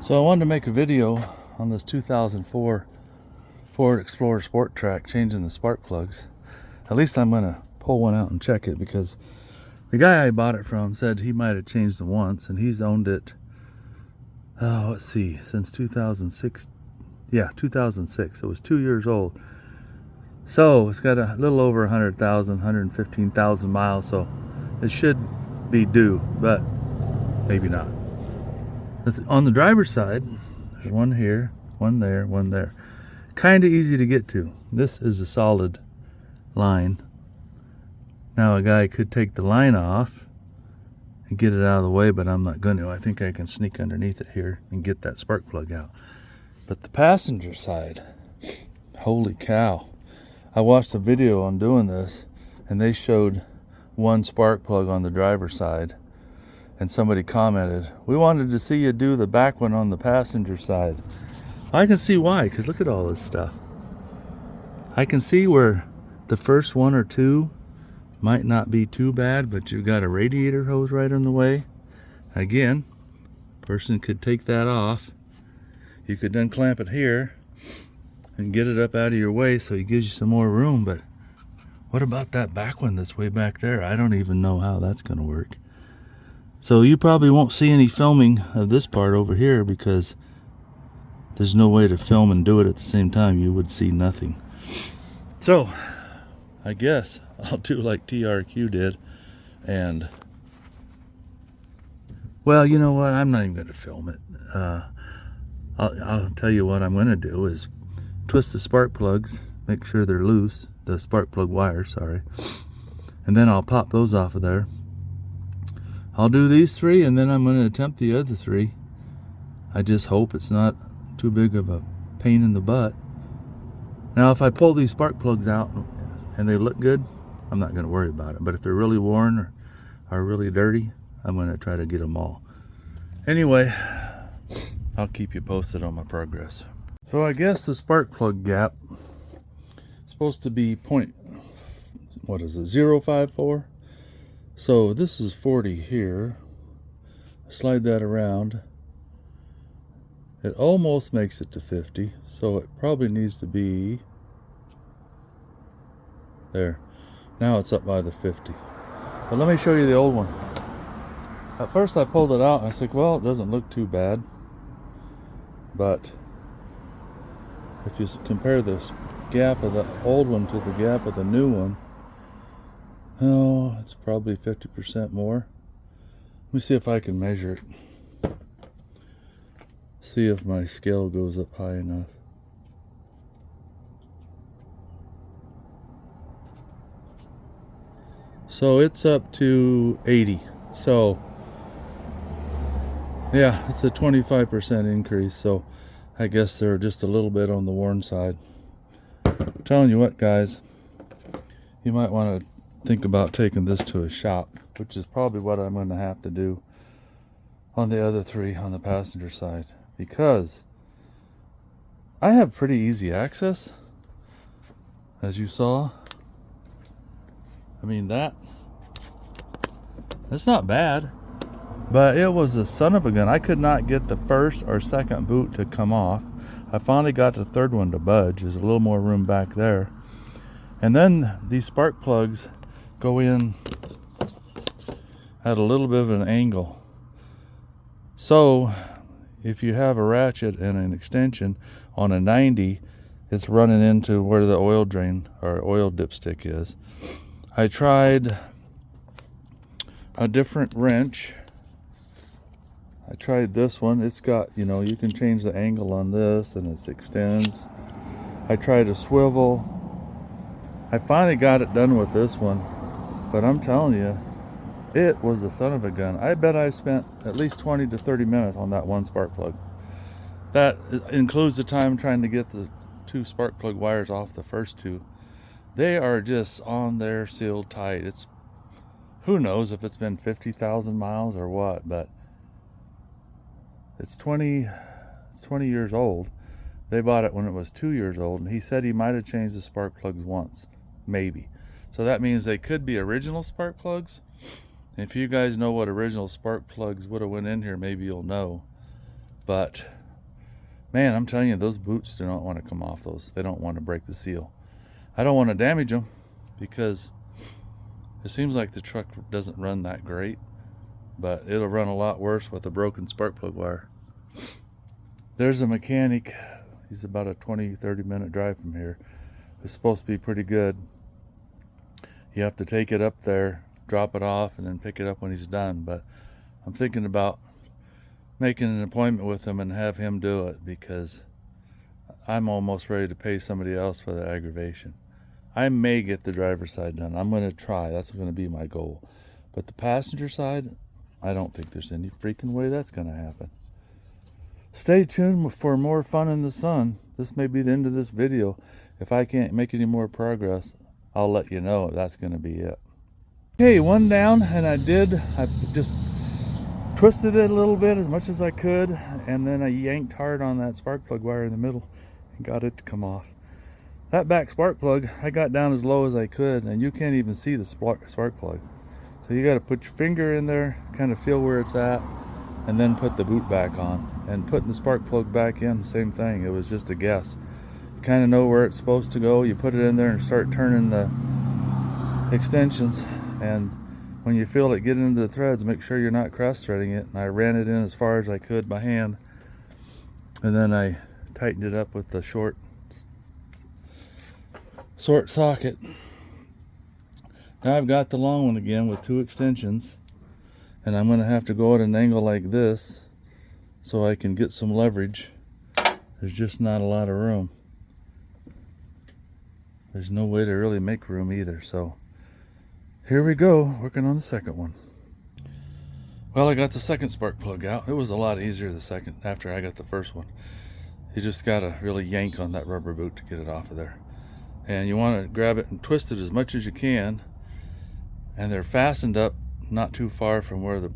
So I wanted to make a video on this 2004 Ford Explorer Sport Trac changing the spark plugs. At least I'm going to pull one out and check it, because the guy I bought it from said he might have changed them once, and he's owned it, let's see, since 2006. Yeah, 2006. It was 2 years old. So it's got a little over 100,000, 115,000 miles, so it should be due, but maybe not. On the driver's side, there's one here, one there, one there. Kind of easy to get to. This is a solid line. Now a guy could take the line off and get it out of the way, but I'm not going to. I think I can sneak underneath it here and get that spark plug out. But the passenger side, holy cow. I watched a video on doing this, and they showed one spark plug on the driver's side. And somebody commented, "We wanted to see you do the back one on the passenger side." I can see why, because look at all this stuff. I can see where the first one or two might not be too bad, but you've got a radiator hose right in the way. Again, person could take that off. You could then clamp it here and get it up out of your way so it gives you some more room. But what about that back one that's way back there? I don't even know how that's going to work. So you probably won't see any filming of this part over here, because there's no way to film and do it at the same time. You would see nothing. So I guess I'll do like TRQ did, and well, you know what, I'm not even going to film it. I'll tell you what I'm going to do is twist the spark plugs, make sure they're loose, the spark plug wires, sorry, and then I'll pop those off of there. I'll do these three, and then I'm going to attempt the other three. I just hope it's not too big of a pain in the butt. Now, if I pull these spark plugs out and they look good, I'm not going to worry about it. But if they're really worn or are really dirty, I'm going to try to get them all. Anyway, I'll keep you posted on my progress. So I guess the spark plug gap is supposed to be 0.54. So this is 40 here. Slide that around. It almost makes it to 50, so it probably needs to be there. Now it's up by the 50. But let me show you the old one. At first I pulled it out and I said, well, it doesn't look too bad. But if you compare this gap of the old one to the gap of the new one, oh, it's probably 50% more. Let me see if I can measure it. See if my scale goes up high enough. So it's up to 80. So yeah, it's a 25% increase. So I guess they're just a little bit on the worn side. I'm telling you what, guys, you might want to think about taking this to a shop, which is probably what I'm going to have to do on the other three on the passenger side, because I have pretty easy access, as you saw. I mean, that's not bad, but it was a son of a gun. I could not get the first or second boot to come off. I finally got the third one to budge. There's a little more room back there. And then these spark plugs go in at a little bit of an angle. So if you have a ratchet and an extension on a 90, it's running into where the oil drain or oil dipstick is. I tried a different wrench. I tried this one. It's got, you can change the angle on this and it extends. I tried a swivel. I finally got it done with this one. But I'm telling you, it was the son of a gun. I bet I spent at least 20 to 30 minutes on that one spark plug. That includes the time trying to get the two spark plug wires off the first two. They are just on there sealed tight. It's, who knows if it's been 50,000 miles or what, but it's 20 years old. They bought it when it was 2 years old, and he said he might have changed the spark plugs once, maybe. So that means they could be original spark plugs. If you guys know what original spark plugs would have went in here, maybe you'll know. But man, I'm telling you, those boots do not want to come off those. They don't want to break the seal. I don't want to damage them because it seems like the truck doesn't run that great, but it'll run a lot worse with a broken spark plug wire. There's a mechanic. He's about a 20-30 minute drive from here. It's supposed to be pretty good. You have to take it up there, drop it off, and then pick it up when he's done. But I'm thinking about making an appointment with him and have him do it, because I'm almost ready to pay somebody else for the aggravation. I may get the driver's side done. I'm going to try. That's going to be my goal. But the passenger side, I don't think there's any freaking way that's going to happen. Stay tuned for more fun in the sun. This may be the end of this video. If I can't make any more progress, I'll let you know. That's going to be it. Okay, one down, and I just twisted it a little bit as much as I could, and then I yanked hard on that spark plug wire in the middle and got it to come off. That back spark plug, I got down as low as I could, and you can't even see the spark plug. So you got to put your finger in there, kind of feel where it's at, and then put the boot back on. And putting the spark plug back in, same thing. It was just a guess. You kind of know where it's supposed to go. You put it in there and start turning the extensions, and when you feel it get into the threads, make sure you're not cross threading it. And I ran it in as far as I could by hand, and then I tightened it up with the short socket. Now I've got the long one again with 2 extensions, and I'm going to have to go at an angle like this so I can get some leverage. There's just not a lot of room. There's no way to really make room either. So here we go, working on the second one. Well, I got the second spark plug out. It was a lot easier the second after I got the first one. You just got to really yank on that rubber boot to get it off of there. And you want to grab it and twist it as much as you can. And they're fastened up not too far from where the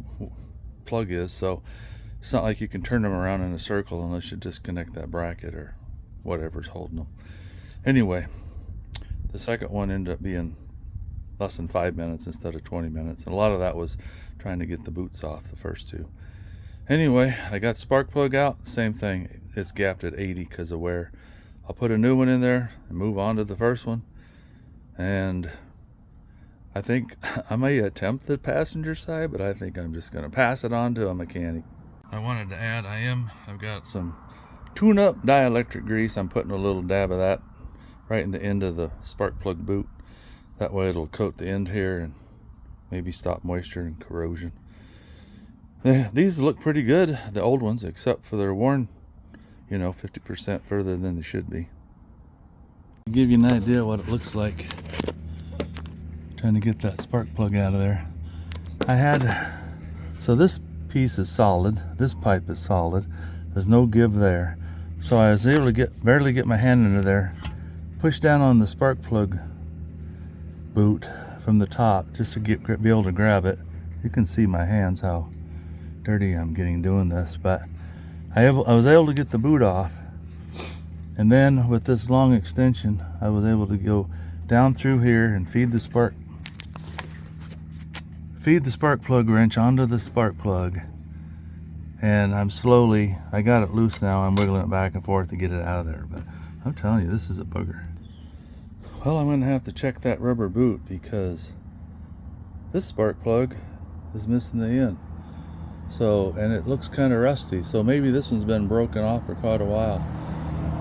plug is, so it's not like you can turn them around in a circle unless you disconnect that bracket or whatever's holding them. Anyway, the second one ended up being less than 5 minutes instead of 20 minutes. And a lot of that was trying to get the boots off, the first two. Anyway, I got spark plug out, same thing. It's gapped at 80 because of wear. I'll put a new one in there and move on to the first one. And I think I may attempt the passenger side, but I think I'm just going to pass it on to a mechanic. I wanted to add, I've got some tune-up dielectric grease. I'm putting a little dab of that right in the end of the spark plug boot. That way it'll coat the end here and maybe stop moisture and corrosion. Yeah, these look pretty good, the old ones, except for they're worn, 50% further than they should be. To give you an idea what it looks like, trying to get that spark plug out of there. So this piece is solid, this pipe is solid, there's no give there. So I was able to barely get my hand into there, push down on the spark plug boot from the top just to be able to grab it. You can see my hands, how dirty I'm getting doing this, but I was able to get the boot off. And then with this long extension, I was able to go down through here and feed the spark plug wrench onto the spark plug. And I got it loose now. I'm wiggling it back and forth to get it out of there. But I'm telling you, this is a bugger. Well, I'm going to have to check that rubber boot because this spark plug is missing the end. And it looks kind of rusty. So maybe this one's been broken off for quite a while.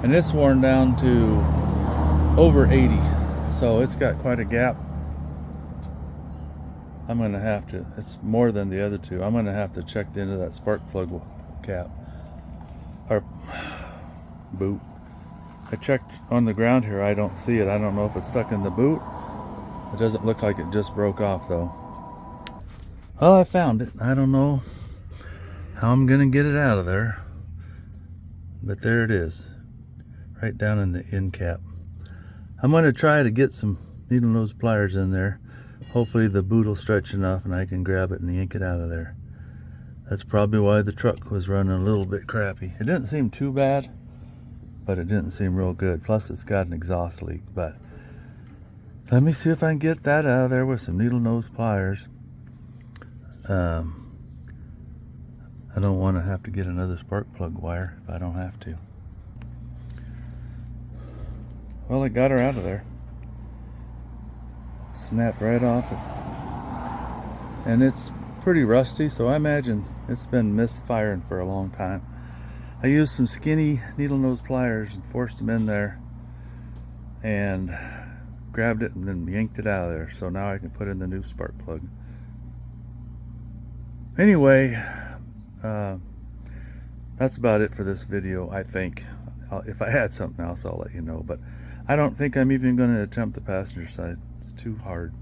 And it's worn down to over 80. So it's got quite a gap. I'm going to have to, it's more than the other two. I'm going to have to check the end of that spark plug cap or boot. I checked on the ground here. I don't see it. I don't know if it's stuck in the boot. It doesn't look like it just broke off though. Well, I found it. I don't know how I'm going to get it out of there, but there it is, right down in the end cap. I'm going to try to get some needle nose pliers in there. Hopefully the boot will stretch enough and I can grab it and yank it out of there. That's probably why the truck was running a little bit crappy. It didn't seem too bad, but it didn't seem real good. Plus it's got an exhaust leak. But let me see if I can get that out of there with some needle nose pliers. I I don't want to have to get another spark plug wire if I don't have to. Well, I got her out of there. Snapped right off it. And it's pretty rusty, so I imagine it's been misfiring for a long time. I used some skinny needle nose pliers and forced them in there and grabbed it and then yanked it out of there, so now I can put in the new spark plug. Anyway, that's about it for this video, I think. If I had something else, I'll let you know, but I don't think I'm even going to attempt the passenger side. It's too hard.